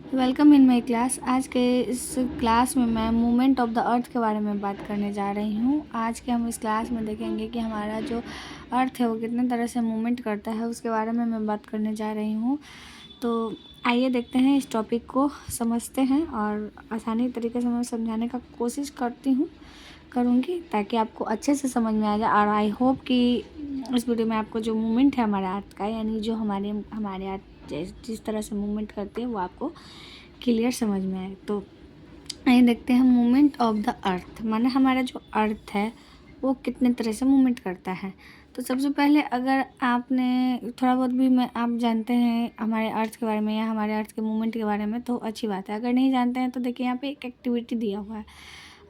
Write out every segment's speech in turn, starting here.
Welcome in my class. आज के इस क्लास में मैं मूवमेंट ऑफ द अर्थ के बारे में बात करने जा रही हूँ। आज के हम इस क्लास में देखेंगे कि हमारा जो अर्थ है वो कितने तरह से मूवमेंट करता है, उसके बारे में मैं बात करने जा रही हूँ। तो आइए देखते हैं, इस टॉपिक को समझते हैं और आसानी तरीके से मैं समझाने का कोशिश करूँगी ताकि आपको अच्छे से समझ में आ जाए। और आई होप कि इस वीडियो में आपको जो मूवमेंट है हमारे अर्थ का, यानी जो हमारे अर्थ जिस तरह से मूवमेंट करते हैं वो आपको क्लियर समझ में आए। तो आइए देखते हैं मूवमेंट ऑफ द अर्थ, माने हमारा जो अर्थ है वो कितने तरह से मूवमेंट करता है। तो सबसे पहले अगर आपने थोड़ा बहुत भी आप जानते हैं हमारे अर्थ के बारे में या हमारे अर्थ के मूवमेंट के बारे में तो अच्छी बात है। अगर नहीं जानते हैं तो देखिए यहाँ पे एक एक्टिविटी दिया हुआ है।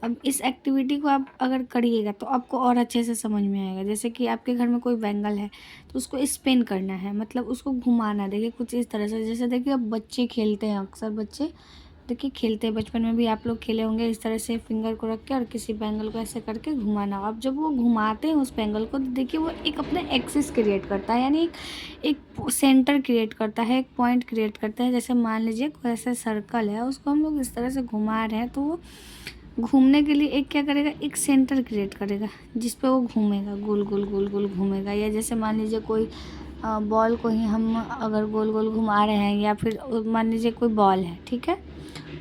अब इस एक्टिविटी को आप अगर करिएगा तो आपको और अच्छे से समझ में आएगा। जैसे कि आपके घर में कोई बैंगल है तो उसको स्पिन करना है, मतलब उसको घुमाना। देखिए कुछ इस तरह से, जैसे देखिए अब बच्चे खेलते हैं, अक्सर बच्चे देखिए खेलते हैं, बचपन में भी आप लोग खेले होंगे इस तरह से फिंगर को रख के और किसी बैंगल को ऐसे करके घुमाना। अब जब वो घुमाते हैं उस बैंगल को तो देखिए वो एक अपना एक्सिस क्रिएट करता है, यानी एक सेंटर क्रिएट करता है, एक पॉइंट क्रिएट करता है। जैसे मान लीजिए कोई ऐसा सर्कल है, उसको हम लोग इस तरह से घुमा रहे हैं तो वो घूमने के लिए एक क्या करेगा, एक सेंटर क्रिएट करेगा जिस पे वो घूमेगा, गोल गोल गोल गोल घूमेगा। या जैसे मान लीजिए कोई बॉल को ही हम अगर गोल गोल घुमा रहे हैं, या फिर मान लीजिए कोई बॉल है, ठीक है,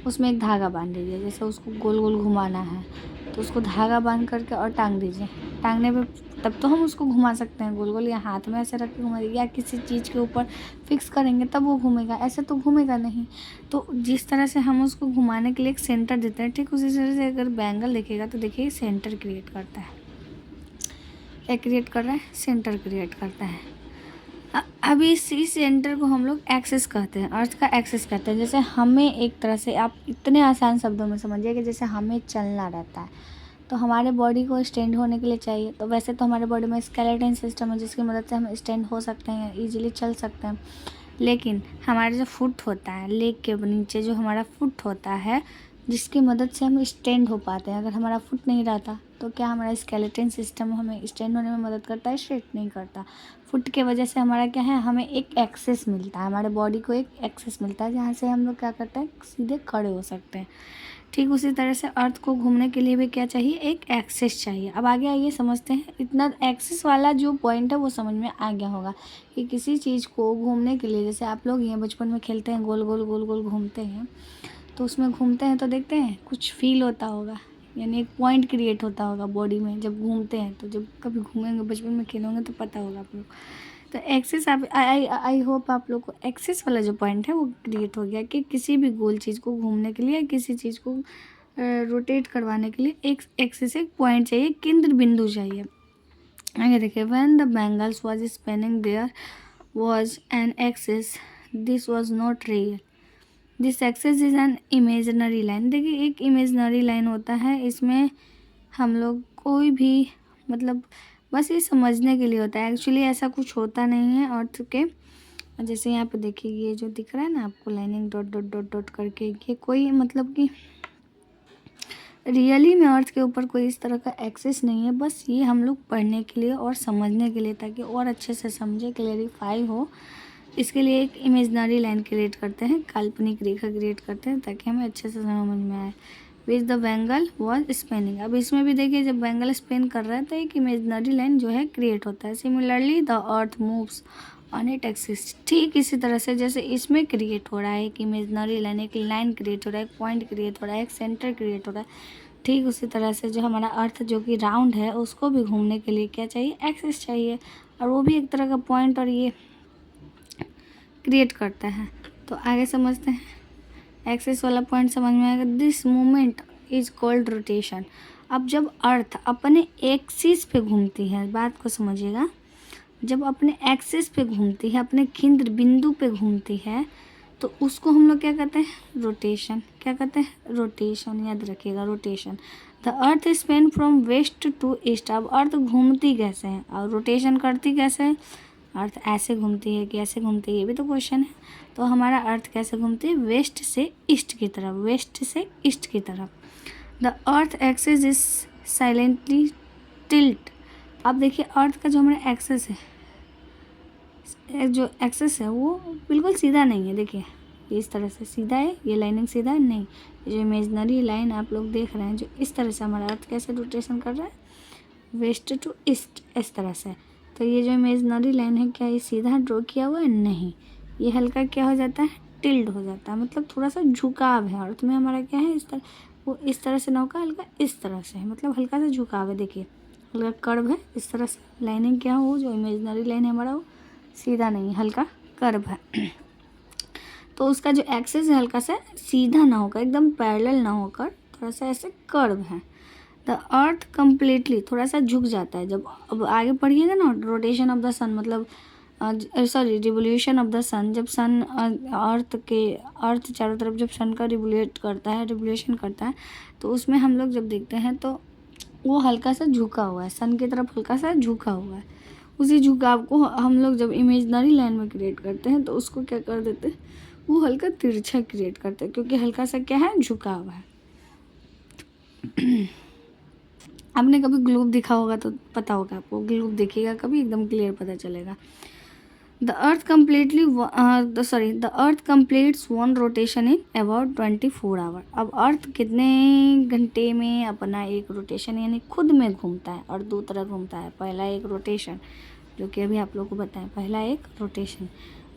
उसमें एक धागा बांध दीजिए। जैसे उसको गोल गोल घुमाना है तो उसको धागा बांध करके और टांग दीजिए। टांगने पे तब तो हम उसको घुमा सकते हैं गोल गोल, या हाथ में ऐसे रख के घुमा दीजिए, या किसी चीज़ के ऊपर फिक्स करेंगे तब वो घूमेगा, ऐसे तो घूमेगा नहीं। तो जिस तरह से हम उसको घुमाने के लिए एक सेंटर देते हैं, ठीक उसी तरह से अगर बैंगल देखेगा तो देखिए सेंटर क्रिएट करता है। क्या क्रिएट कर रहा है? सेंटर क्रिएट करता है। अभी इस सेंटर को हम लोग एक्सिस कहते हैं, अर्थ का एक्सिस कहते हैं। जैसे हमें एक तरह से आप इतने आसान शब्दों में समझिए कि जैसे हमें चलना रहता है तो हमारे बॉडी को स्टैंड होने के लिए चाहिए। तो वैसे तो हमारे बॉडी में स्केलेटन सिस्टम है जिसकी मदद से हम स्टैंड हो सकते हैं, ईजिली चल सकते हैं। लेकिन हमारा जो फुट होता है, लेग के नीचे जो हमारा फुट होता है जिसकी मदद से हम स्टैंड हो पाते हैं, अगर हमारा फुट नहीं रहता तो क्या हमारा स्केलेटन सिस्टम हमें स्टैंड होने में मदद करता है? स्ट्रेट नहीं करता। फुट के वजह से हमारा क्या है, हमें एक एक्सेस मिलता है, हमारे बॉडी को एक एक्सेस मिलता है जहाँ से हम लोग क्या करते हैं, सीधे खड़े हो सकते हैं। ठीक उसी तरह से अर्थ को घूमने के लिए भी क्या चाहिए, एक एक्सेस चाहिए। अब आगे आइए समझते हैं। इतना एक्सेस वाला जो पॉइंट है वो समझ में आ गया होगा कि किसी चीज़ को घूमने के लिए, जैसे आप लोग ये बचपन में खेलते हैं, गोल गोल गोल गोल घूमते हैं, तो उसमें घूमते हैं तो देखते हैं कुछ फील होता होगा, यानी एक पॉइंट क्रिएट होता होगा बॉडी में जब घूमते हैं। तो जब कभी घूमेंगे, बचपन में खेलोगे तो पता होगा आप लोग। तो एक्सेस, आप आई होप आप लोग को एक्सेस वाला जो पॉइंट है वो क्रिएट हो गया कि किसी भी गोल चीज़ को घूमने के लिए, किसी चीज़ को रोटेट करवाने के लिए एक एक्सेस, एक पॉइंट चाहिए, केंद्र बिंदु चाहिए। आगे देखिए, when the bangles was spinning there was an axis, this was not real, this axis is an imaginary line. देखिए एक इमेजनरी लाइन होता है, इसमें हम लोग कोई भी, मतलब बस ये समझने के लिए होता है, एक्चुअली ऐसा कुछ होता नहीं है अर्थ के। जैसे यहाँ पे देखिए ये जो दिख रहा है ना आपको, lining dot dot dot dot करके, ये कोई मतलब कि रियली में अर्थ के ऊपर कोई इस तरह का एक्सेस नहीं है। बस ये हम लोग पढ़ने के लिए और समझने के लिए, ताकि और अच्छे से समझे, क्लेरिफाई हो, इसके लिए एक इमेजनरी लाइन क्रिएट करते हैं, काल्पनिक रेखा क्रिएट करते हैं ताकि हमें अच्छे से समझ में आए। Which the bangle was spinning. अब इसमें भी देखिए जब बैंगल स्पेन कर रहा है तो एक इमेजनरी लाइन जो है क्रिएट होता है। Similarly the earth moves on it axis. ठीक इसी तरह से जैसे इसमें क्रिएट हो रहा है एक इमेजनरी लाइन, एक लाइन क्रिएट हो रहा है, एक पॉइंट क्रिएट हो रहा है, एक सेंटर क्रिएट हो रहा है, ठीक उसी तरह से जो हमारा अर्थ जो कि राउंड है उसको भी घूमने के लिए क्या चाहिए, एक्सिस चाहिए, और वो भी एक तरह का पॉइंट और ये क्रिएट करता है। तो आगे समझते हैं, एक्सिस वाला पॉइंट समझ में आएगा। This movement is called rotation. अब जब अर्थ अपने एक्सिस पे घूमती है, बात को समझिएगा, जब अपने एक्सिस पे घूमती है, अपने केंद्र बिंदु पे घूमती है, तो उसको हम लोग क्या कहते हैं, रोटेशन। क्या कहते हैं, रोटेशन, याद रखिएगा, rotation. The earth spin from west to east. अब अर्थ घूमती कैसे है और रोटेशन करती कैसे है? अर्थ ऐसे घूमती है कि ऐसे घूमती है, ये भी तो क्वेश्चन है। तो हमारा अर्थ कैसे घूमती है, वेस्ट से ईस्ट की तरफ, वेस्ट से ईस्ट की तरफ। The earth axis is silently tilt. अब देखिए अर्थ का जो हमारा एक्सिस है, जो एक्सिस है वो बिल्कुल सीधा नहीं है। देखिए इस तरह से सीधा है, ये लाइनिंग सीधा है नहीं, जो इमेजनरी लाइन आप लोग देख रहे हैं जो इस तरह से हमारा अर्थ कैसे रोटेशन कर रहा है, वेस्ट टू ईस्ट इस तरह से। तो ये जो इमेजनरी लाइन है क्या ये सीधा ड्रॉ किया हुआ है, नहीं, ये हल्का क्या हो जाता है, टिल्ड हो जाता है, मतलब थोड़ा सा झुकाव है। अर्थ में हमारा क्या है, इस तरह, वो इस तरह से नौका हल्का इस तरह से है, मतलब हल्का सा झुकाव है। देखिए हल्का कर्व है इस तरह से, लाइनिंग क्या हो, जो इमेजनरी लाइन है हमारा वो सीधा नहीं हल्का कर्व है। तो उसका जो एक्सिस है हल्का सा सीधा ना होकर, एकदम पैरेलल ना होकर थोड़ा सा ऐसे कर्व है। द अर्थ कम्प्लीटली थोड़ा सा झुक जाता है। जब अब आगे पढ़िएगा ना, रोटेशन ऑफ द सन मतलब सॉरी रिवोल्यूशन ऑफ द सन, जब सन अर्थ चारों तरफ जब सन का रिवोल्यूशन करता है तो उसमें हम लोग जब देखते हैं तो वो हल्का सा झुका हुआ है, सन की तरफ हल्का सा झुका हुआ है। उसी झुकाव को हम लोग जब इमेजनरी लाइन में क्रिएट करते हैं तो उसको क्या कर देते हैं, वो हल्का तिरछा क्रिएट करते हैं, क्योंकि हल्का सा क्या है, झुका हुआ है। आपने कभी ग्लोब देखा होगा तो पता होगा आपको, ग्लोब देखिएगा कभी, एकदम क्लियर पता चलेगा। The earth completes one rotation in about 24 hour. अब अर्थ कितने घंटे में अपना एक रोटेशन यानी खुद में घूमता है, और दो तरह घूमता है। पहला एक रोटेशन जो कि अभी आप लोग को बताएं, पहला एक रोटेशन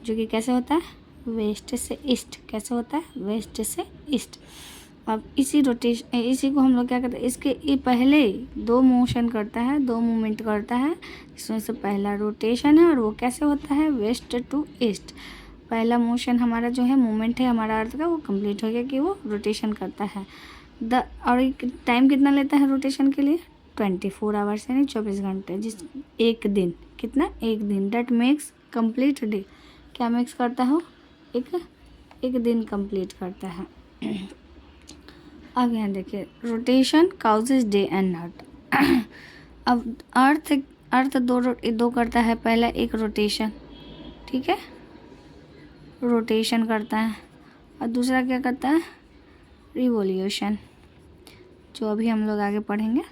जो कि कैसे होता है, वेस्ट से ईस्ट। कैसे होता है, वेस्ट से ईस्ट। अब इसी को हम लोग क्या करते हैं, इसके ये पहले दो मोशन करता है, दो मूवमेंट करता है, जिसमें से पहला रोटेशन है और वो कैसे होता है, वेस्ट टू ईस्ट। पहला मोशन हमारा जो है मूवमेंट है हमारा अर्थ का, वो कंप्लीट हो गया कि वो रोटेशन करता है। और टाइम कितना लेता है रोटेशन के लिए, 24 आवर्स यानी 24 घंटे, जिस एक दिन, कितना, एक दिन। That makes complete day. क्या मिक्स करता हो, एक दिन कंप्लीट करता है। अब यहाँ देखिए, rotation causes day and night. अब अर्थ दो करता है। पहला एक रोटेशन, ठीक है, रोटेशन करता है, और दूसरा क्या करता है, रिवोल्यूशन, जो अभी हम लोग आगे पढ़ेंगे।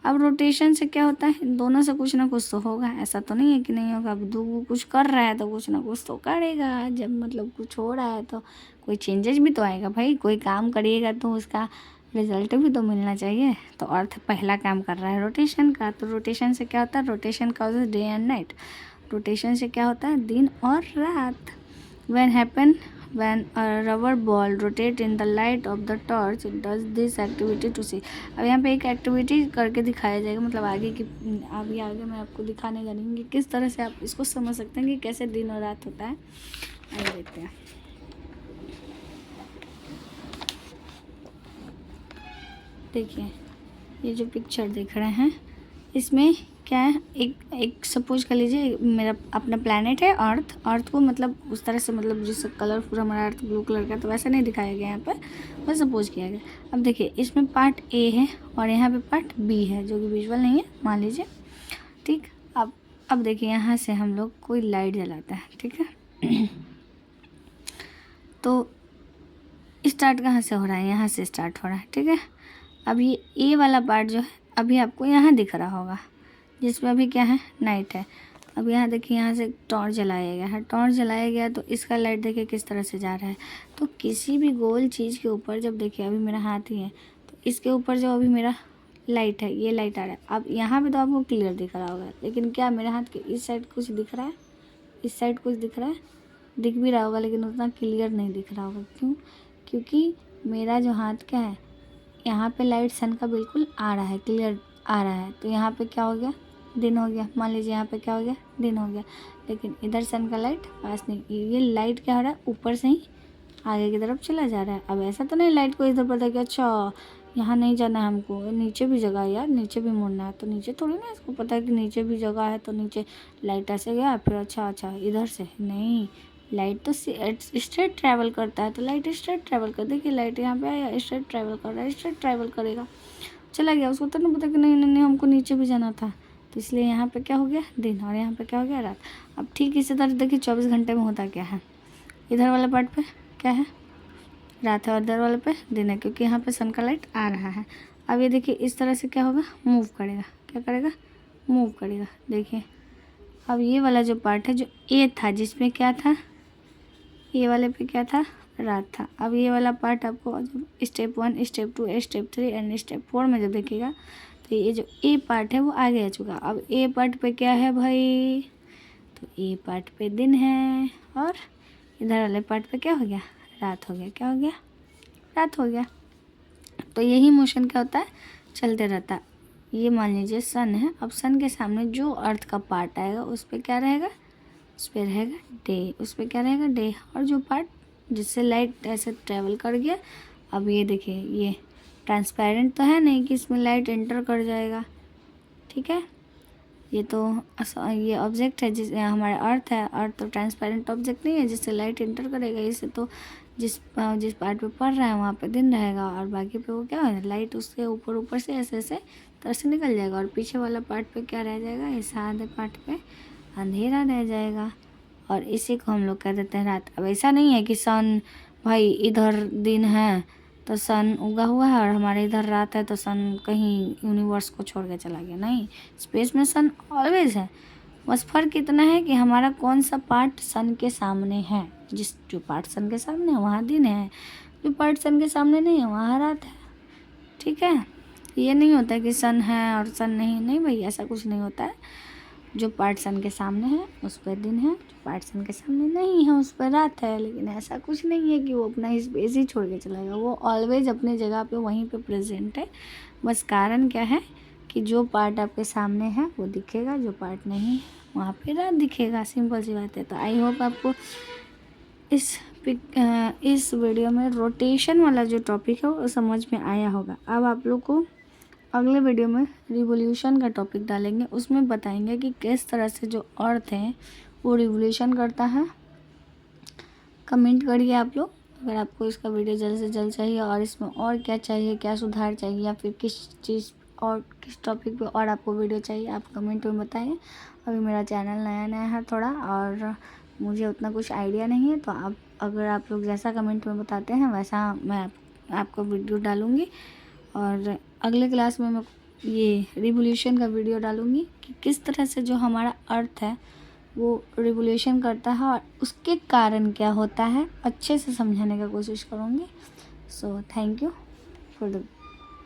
अब रोटेशन से क्या होता है, इन दोनों से कुछ ना कुछ तो होगा, ऐसा तो नहीं है कि नहीं होगा। अब दो कुछ कर रहा है तो कुछ ना कुछ तो करेगा। जब मतलब कुछ हो रहा है तो कोई चेंजेस भी तो आएगा भाई, कोई काम करिएगा तो उसका रिजल्ट भी तो मिलना चाहिए। तो अर्थ पहला काम कर रहा है रोटेशन का। तो रोटेशन से क्या होता है, rotation causes day and night. Rotation से क्या होता है, दिन और रात। when a rubber ball rotate in the light of the torch does this activity to see। अब यहाँ पे एक एक्टिविटी करके दिखाया जाएगा, मतलब आगे की अभी आगे मैं आपको दिखाने जा रही हूँ कि किस तरह से आप इसको समझ सकते हैं कि कैसे दिन और रात होता है। आगे देखते हैं। देखिए ये जो पिक्चर देख रहे हैं इसमें क्या है, एक सपोज कर लीजिए मेरा अपना प्लैनेट है अर्थ को मतलब उस तरह से, मतलब जिससे कलरफुल हमारा अर्थ ब्लू कलर का, तो वैसा नहीं दिखाया गया यहाँ पर, बस सपोज किया गया। अब देखिए इसमें पार्ट ए है और यहाँ पे पार्ट बी है, जो कि विजुअल नहीं है मान लीजिए, ठीक। अब देखिए यहाँ से हम लोग कोई लाइट जलाता है, ठीक है। तो स्टार्ट कहाँ से हो रहा है, यहाँ से स्टार्ट हो रहा है, ठीक है। अब ये ए वाला पार्ट जो है अभी आपको यहाँ दिख रहा होगा, जिसमें अभी क्या है, नाइट है। अब यहाँ देखिए यहाँ से टॉर्च जलाया गया है, टॉर्च जलाया गया तो इसका लाइट देखिए किस तरह से जा रहा है। तो किसी भी गोल चीज़ के ऊपर जब देखिए अभी मेरा हाथ ही है तो इसके ऊपर जो अभी मेरा लाइट है, ये लाइट आ रहा है। अब यहाँ पे तो आपको क्लियर दिख रहा होगा, लेकिन क्या मेरे हाथ के इस साइड कुछ दिख रहा है, इस साइड कुछ दिख रहा है, दिख भी रहा होगा लेकिन उतना क्लियर नहीं दिख रहा होगा। क्यों, क्योंकि मेरा जो हाथ क्या है, यहाँ पे लाइट सन का बिल्कुल आ रहा है, क्लियर आ रहा है। तो यहाँ पे क्या हो गया, दिन हो गया। मान लीजिए यहाँ पे क्या हो गया, दिन हो गया। लेकिन इधर सन का लाइट पास नहीं, ये लाइट क्या हो रहा है, ऊपर से ही आगे की तरफ चला जा रहा है। अब ऐसा तो नहीं लाइट को इधर पता कि अच्छा यहाँ नहीं जाना है हमको, नीचे भी जगह है यार, नीचे भी मुड़ना है। तो नीचे थोड़ी ना इसको पता है कि नीचे भी जगह है, तो नीचे लाइट ऐसे गया फिर अच्छा इधर से नहीं, लाइट तो स्ट्रेट ट्रैवल करता है। तो लाइट स्ट्रेट ट्रैवल कर, देखिए लाइट यहाँ पे आया, स्ट्रेट ट्रैवल कर रहा है, स्ट्रेट ट्रैवल करेगा, चला गया। उसको तो नहीं पता कि नहीं हमको नीचे भी जाना था। तो इसलिए यहाँ पे क्या हो गया, दिन, और यहाँ पे क्या हो गया, रात। अब ठीक इसी तरह देखिए 24 घंटे में होता क्या है, इधर वाले पार्ट पे क्या है, रात है, और इधर वाले पे दिन है, क्योंकि यहाँ पे सन का लाइट आ रहा है। अब ये देखिए इस तरह से क्या होगा, मूव करेगा, क्या करेगा, मूव करेगा। देखिए अब ये वाला जो पार्ट है, जो ए था जिसमें क्या था, ये वाले पे क्या था, रात था। अब ये वाला पार्ट आपको जब step 1, step 2, step 3 and step 4 में जब देखिएगा तो ये जो ए पार्ट है वो आगे आ चुका। अब ए पार्ट पे क्या है भाई, तो ए पार्ट पे दिन है और इधर वाले पार्ट पे क्या हो गया, रात हो गया। क्या हो गया, रात हो गया। तो यही मोशन क्या होता है, चलते रहता है। ये मान लीजिए सन है, अब सन के सामने जो अर्थ का पार्ट आएगा उस पर क्या रहेगा, उस पर रहेगा डे, उस पर क्या रहेगा डे। और जो पार्ट जिससे लाइट ऐसे ट्रेवल कर गया, अब ये देखिए ये ट्रांसपेरेंट तो है नहीं कि इसमें लाइट एंटर कर जाएगा, ठीक है। ये तो ये ऑब्जेक्ट है जिस हमारा अर्थ है, अर्थ तो ट्रांसपेरेंट ऑब्जेक्ट नहीं है जिससे लाइट एंटर करेगा। इससे तो जिस पार्ट पे पड़ रहा है वहाँ पे दिन रहेगा और बाकी पे वो क्या है, लाइट उससे ऊपर से ऐसे ऐसे तरह से निकल जाएगा और पीछे वाला पार्ट पे क्या रह जाएगा, इस आधे पार्ट पे अंधेरा रह जाएगा और इसी को हम लोग कह देते हैं रात। अब ऐसा नहीं है कि सन भाई इधर दिन है तो सन उगा हुआ है और हमारे इधर रात है तो सन कहीं यूनिवर्स को छोड़ के चला गया, नहीं। स्पेस में सन ऑलवेज है, बस फ़र्क इतना है कि हमारा कौन सा पार्ट सन के सामने है। जो पार्ट सन के सामने है वहाँ दिन है, जो पार्ट सन के सामने नहीं है वहाँ रात है, ठीक है। ये नहीं होता कि सन है और सन नहीं भाई, ऐसा कुछ नहीं होता है। जो पार्ट सन के सामने है उस पर दिन है, जो पार्ट सन के सामने नहीं है उस पर रात है। लेकिन ऐसा कुछ नहीं है कि वो अपना स्पेस ही छोड़ के चला गया, वो ऑलवेज अपने जगह पे वहीं पे प्रेजेंट है। बस कारण क्या है कि जो पार्ट आपके सामने है वो दिखेगा, जो पार्ट नहीं है वहाँ पे रात दिखेगा, सिंपल सी बात है। तो आई होप आपको इस वीडियो में रोटेशन वाला जो टॉपिक है वो समझ में आया होगा। अब आप लोग को अगले वीडियो में रिवोल्यूशन का टॉपिक डालेंगे, उसमें बताएंगे कि किस तरह से जो अर्थ है वो रिवोल्यूशन करता है। कमेंट करिए आप लोग अगर आपको इसका वीडियो जल्द से जल्द चाहिए और इसमें और क्या चाहिए, क्या सुधार चाहिए या फिर किस चीज़ और किस टॉपिक पे और आपको वीडियो चाहिए, आप कमेंट में बताइए। अभी मेरा चैनल नया है थोड़ा और मुझे उतना कुछ आइडिया नहीं है, तो अगर आप लोग जैसा कमेंट में बताते हैं वैसा मैं आपको वीडियो डालूँगी। और अगले क्लास में मैं ये रिवोल्यूशन का वीडियो डालूँगी कि किस तरह से जो हमारा अर्थ है वो रिवोल्यूशन करता है और उसके कारण क्या होता है, अच्छे से समझाने का कोशिश करूँगी। So thank you for the